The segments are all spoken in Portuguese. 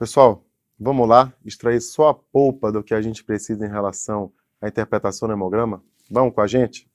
Pessoal, vamos lá extrair só a polpa do que a gente precisa em relação à interpretação do hemograma? Vamos com a gente?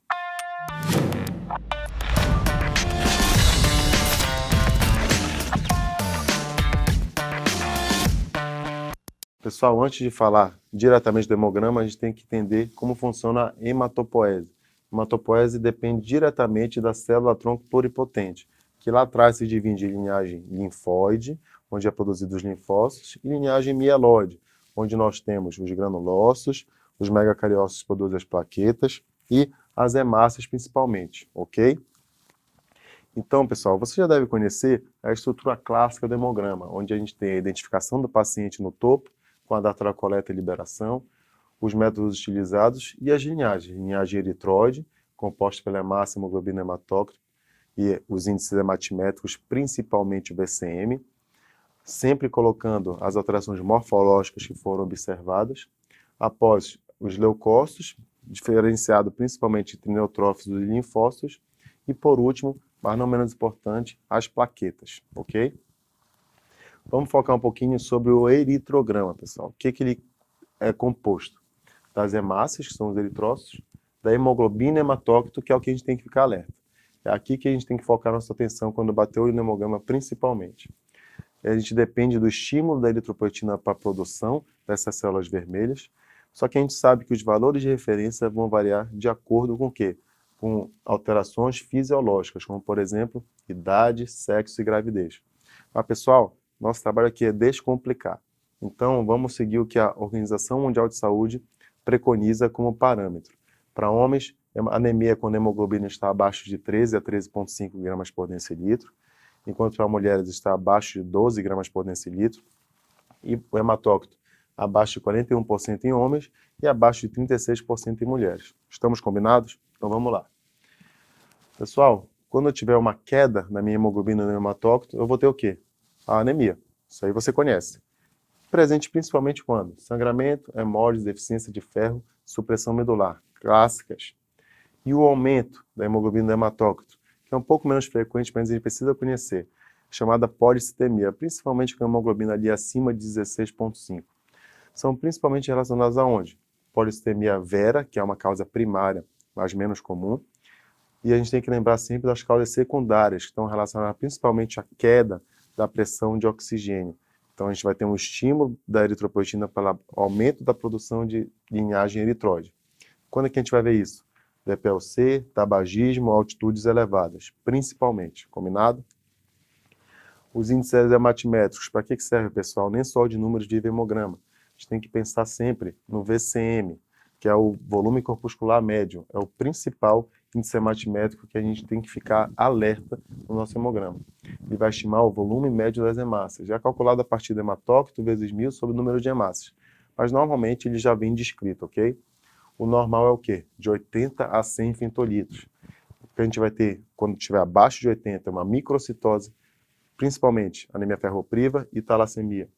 Pessoal, antes de falar diretamente do hemograma, a gente tem que entender como funciona a hematopoese. A hematopoese depende diretamente da célula-tronco pluripotente, que lá atrás se divide em linhagem linfóide, onde é produzido os linfócitos, e linhagem mieloide, onde nós temos os granulócitos, os megacariócitos produzem as plaquetas e as hemácias principalmente, ok? Então, pessoal, você já deve conhecer a estrutura clássica do hemograma, onde a gente tem a identificação do paciente no topo, com a data da coleta e liberação, os métodos utilizados e as linhagens. Linhagem eritróide, composta pela hemácia, hemoglobina, hematócrito, e os índices hematimétricos, principalmente o VCM, sempre colocando as alterações morfológicas que foram observadas. Após os leucócitos, diferenciado principalmente entre neutrófilos e linfócitos, e por último, mas não menos importante, as plaquetas, ok? Vamos focar um pouquinho sobre o eritrograma, pessoal. O que ele é composto? Das hemácias, que são os eritrócitos, da hemoglobina e hematócrito, que é o que a gente tem que ficar alerta. É aqui que a gente tem que focar nossa atenção quando bater o hemograma, principalmente. A gente depende do estímulo da eritropoetina para a produção dessas células vermelhas, só que a gente sabe que os valores de referência vão variar de acordo com o quê? Com alterações fisiológicas, como, por exemplo, idade, sexo e gravidez. Mas, pessoal, nosso trabalho aqui é descomplicar. Então, vamos seguir o que a Organização Mundial de Saúde preconiza como parâmetro. Para homens, anemia quando a hemoglobina está abaixo de 13 a 13,5 gramas por decilitro, enquanto para mulheres está abaixo de 12 gramas por decilitro, e o hematócrito abaixo de 41% em homens e abaixo de 36% em mulheres. Estamos combinados? Então vamos lá. Pessoal, quando eu tiver uma queda na minha hemoglobina no hematócrito, eu vou ter o quê? A anemia. Isso aí você conhece. Presente principalmente quando? Sangramento, hemólise, deficiência de ferro, supressão medular, clássicas. E o aumento da hemoglobina do hematócrito, que é um pouco menos frequente, mas a gente precisa conhecer, chamada policitemia, principalmente com a hemoglobina ali acima de 16,5. São principalmente relacionadas aonde? Policitemia vera, que é uma causa primária, mas menos comum, e a gente tem que lembrar sempre das causas secundárias, que estão relacionadas principalmente à queda da pressão de oxigênio. Então a gente vai ter um estímulo da eritropoetina pelo aumento da produção de linhagem eritróide. Quando é que a gente vai ver isso? DPLC, tabagismo, altitudes elevadas, principalmente, combinado? Os índices hematimétricos, para que serve, pessoal? Nem só de números de hemograma. A gente tem que pensar sempre no VCM, que é o volume corpuscular médio, é o principal índice hematimétrico que a gente tem que ficar alerta no nosso hemograma. Ele vai estimar o volume médio das hemácias, já calculado a partir do hematócrito vezes 1000 sobre o número de hemácias. Mas normalmente ele já vem descrito, ok? O normal é o quê? De 80 a 100 femtolitros. O que a gente vai ter, quando estiver abaixo de 80, é uma microcitose, principalmente anemia ferropriva e talassemia.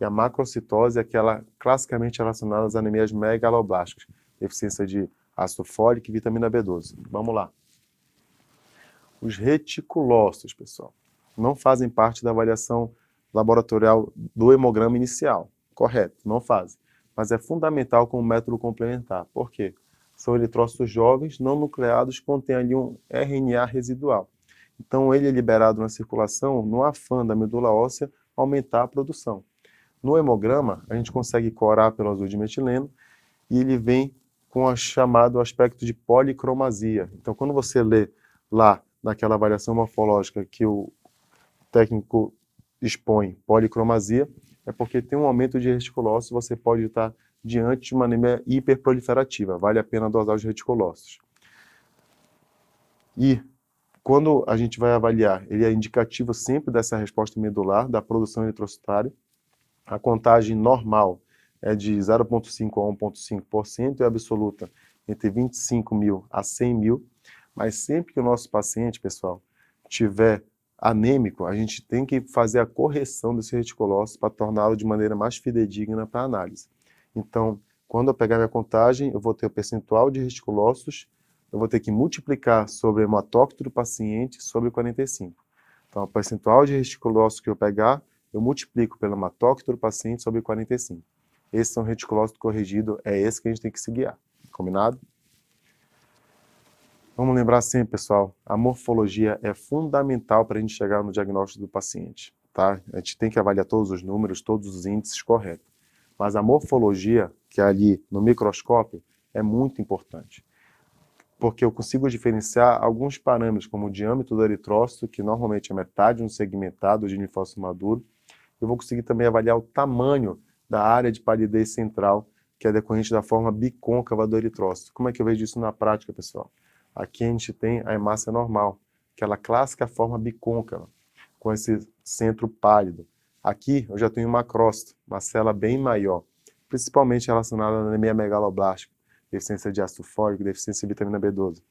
E a macrocitose é aquela classicamente relacionada às anemias megaloblásticas, deficiência de ácido fólico e vitamina B12. Vamos lá. Os reticulócitos, pessoal, não fazem parte da avaliação laboratorial do hemograma inicial. Correto, não fazem. Mas é fundamental como método complementar. Por quê? São eritrócitos jovens, não nucleados, contém ali um RNA residual. Então ele é liberado na circulação no afã da medula óssea aumentar a produção. No hemograma, a gente consegue corar pelo azul de metileno e ele vem com o chamado aspecto de policromasia. Então, quando você lê lá naquela avaliação morfológica que o técnico expõe policromasia, é porque tem um aumento de reticulócitos, você pode estar diante de uma anemia hiperproliferativa. Vale a pena dosar os reticulócitos. E quando a gente vai avaliar, ele é indicativo sempre dessa resposta medular, da produção eritrocitária. A contagem normal é de 0,5 a 1,5% e a absoluta entre 25 mil a 100 mil. Mas sempre que o nosso paciente, pessoal, tiver anêmico, a gente tem que fazer a correção desse reticulócito para torná-lo de maneira mais fidedigna para a análise. Então, quando eu pegar minha contagem, eu vou ter o percentual de reticulócitos, eu vou ter que multiplicar sobre o hematócrito do paciente sobre 45. Então, o percentual de reticulócitos que eu pegar eu multiplico pelo hematócrito do paciente sobre 45. Esse é um reticulócito corrigido, é esse que a gente tem que se guiar. Combinado? Vamos lembrar sempre, pessoal, a morfologia é fundamental para a gente chegar no diagnóstico do paciente, tá? A gente tem que avaliar todos os números, todos os índices corretos. Mas a morfologia, que é ali no microscópio, é muito importante. Porque eu consigo diferenciar alguns parâmetros, como o diâmetro do eritrócito, que normalmente é metade de um segmentado de linfócito maduro. Eu vou conseguir também avaliar o tamanho da área de palidez central, que é decorrente da forma bicôncava do eritrócito. Como é que eu vejo isso na prática, pessoal? Aqui a gente tem a hemácia normal, aquela clássica forma bicôncava, com esse centro pálido. Aqui eu já tenho um macrócito, uma célula bem maior, principalmente relacionada à anemia megaloblástica, deficiência de ácido fólico, deficiência de vitamina B12.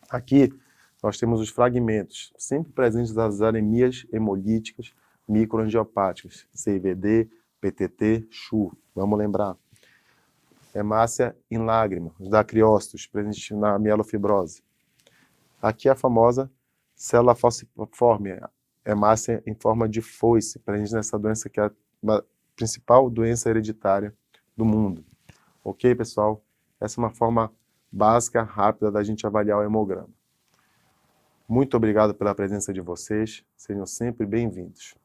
Aqui nós temos os fragmentos, sempre presentes das anemias hemolíticas microangiopáticas, CIVD, PTT, CHU. Vamos lembrar. Hemácia em lágrima, os dacriócitos, presentes na mielofibrose. Aqui a famosa célula falciforme, hemácia em forma de foice, presente nessa doença que é a principal doença hereditária do mundo. Ok, pessoal? Essa é uma forma básica, rápida da gente avaliar o hemograma. Muito obrigado pela presença de vocês, sejam sempre bem-vindos.